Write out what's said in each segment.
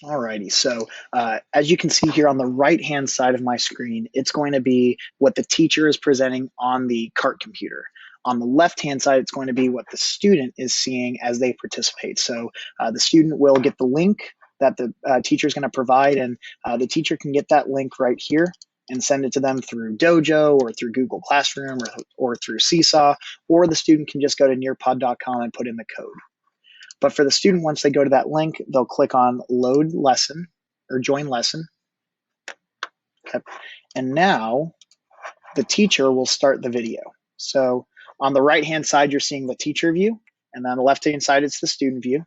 Alrighty, so as you can see here on the right-hand side of my screen, it's going to be what the teacher is presenting on the CART computer. On the left-hand side, it's going to be what the student is seeing as they participate. So the student will get the link that the teacher is going to provide, and the teacher can get that link right here and send it to them through Dojo or through Google Classroom or through Seesaw, or the student can just go to nearpod.com and put in the code. But for the student, once they go to that link, they'll click on load lesson or join lesson. Okay. And now the teacher will start the video. So on the right-hand side, you're seeing the teacher view, and then on the left-hand side, it's the student view.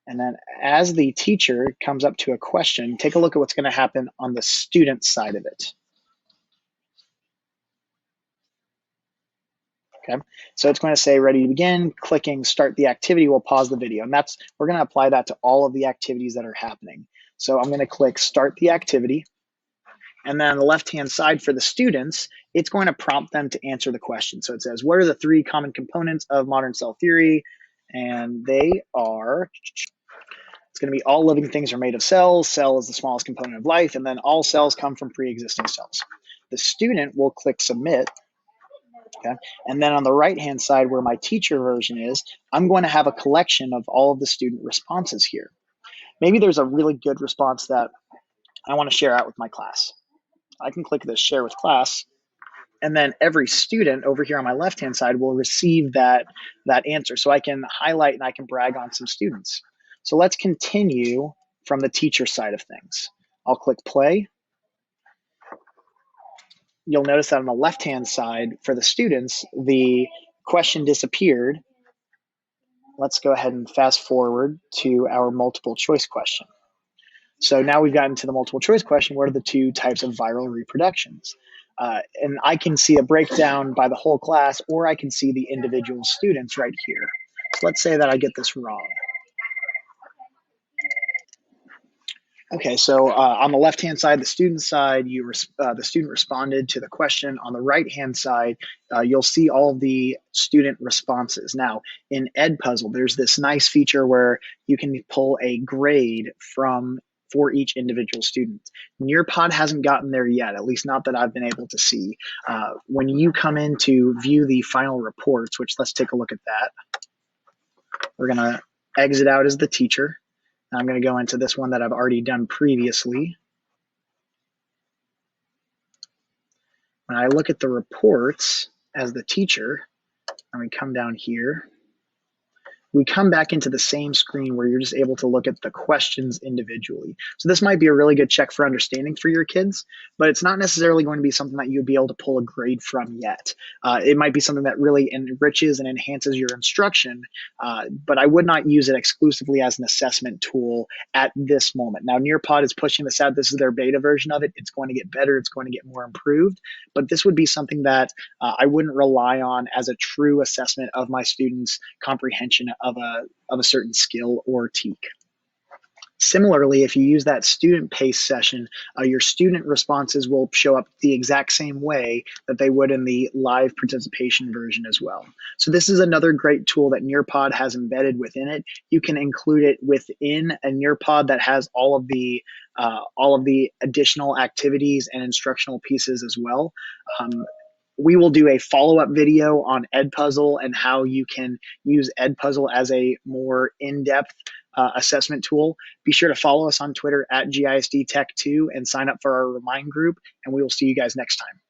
And then as the teacher comes up to a question, take a look at what's going to happen on the student side of it. Okay, so it's going to say ready to begin. Clicking start the activity will pause the video, and we're going to apply that to all of the activities that are happening. So I'm going to click start the activity, and then on the left-hand side for the students, it's going to prompt them to answer the question. So it says, what are the three common components of modern cell theory? And they are, it's going to be all living things are made of cells. Cell is the smallest component of life, and then all cells come from pre-existing cells. The student will click submit. Okay. And then on the right-hand side where my teacher version is, I'm going to have a collection of all of the student responses here. Maybe there's a really good response that I want to share out with my class. I can click this share with class, and then every student over here on my left-hand side will receive that answer. So I can highlight and I can brag on some students. So let's continue from the teacher side of things. I'll click play. You'll notice that on the left-hand side for the students, the question disappeared. Let's go ahead and fast forward to our multiple choice question. So now we've gotten to the multiple choice question. What are the two types of viral reproductions? And I can see a breakdown by the whole class, or I can see the individual students right here. So let's say that I get this wrong. Okay, so on the left-hand side, the student side, the student responded to the question. On the right-hand side, you'll see all the student responses. Now, in Edpuzzle, there's this nice feature where you can pull a grade for each individual student. Nearpod hasn't gotten there yet, at least not that I've been able to see. When you come in to view the final reports, which let's take a look at that. We're going to exit out as the teacher. I'm going to go into this one that I've already done previously. When I look at the reports as the teacher, and we come down here, we come back into the same screen where you're just able to look at the questions individually. So this might be a really good check for understanding for your kids, but it's not necessarily going to be something that you'd be able to pull a grade from yet. It might be something that really enriches and enhances your instruction, but I would not use it exclusively as an assessment tool at this moment. Now, Nearpod is pushing this out. This is their beta version of it. It's going to get better. It's going to get more improved, but this would be something that I wouldn't rely on as a true assessment of my students' comprehension of a certain skill or TEK. Similarly, if you use that student pace session, your student responses will show up the exact same way that they would in the live participation version as well. So this is another great tool that Nearpod has embedded within it. You can include it within a Nearpod that has all of the additional activities and instructional pieces as well. We will do a follow-up video on Edpuzzle and how you can use Edpuzzle as a more in-depth assessment tool. Be sure to follow us on Twitter at GISD Tech 2 and sign up for our Remind group, and we will see you guys next time.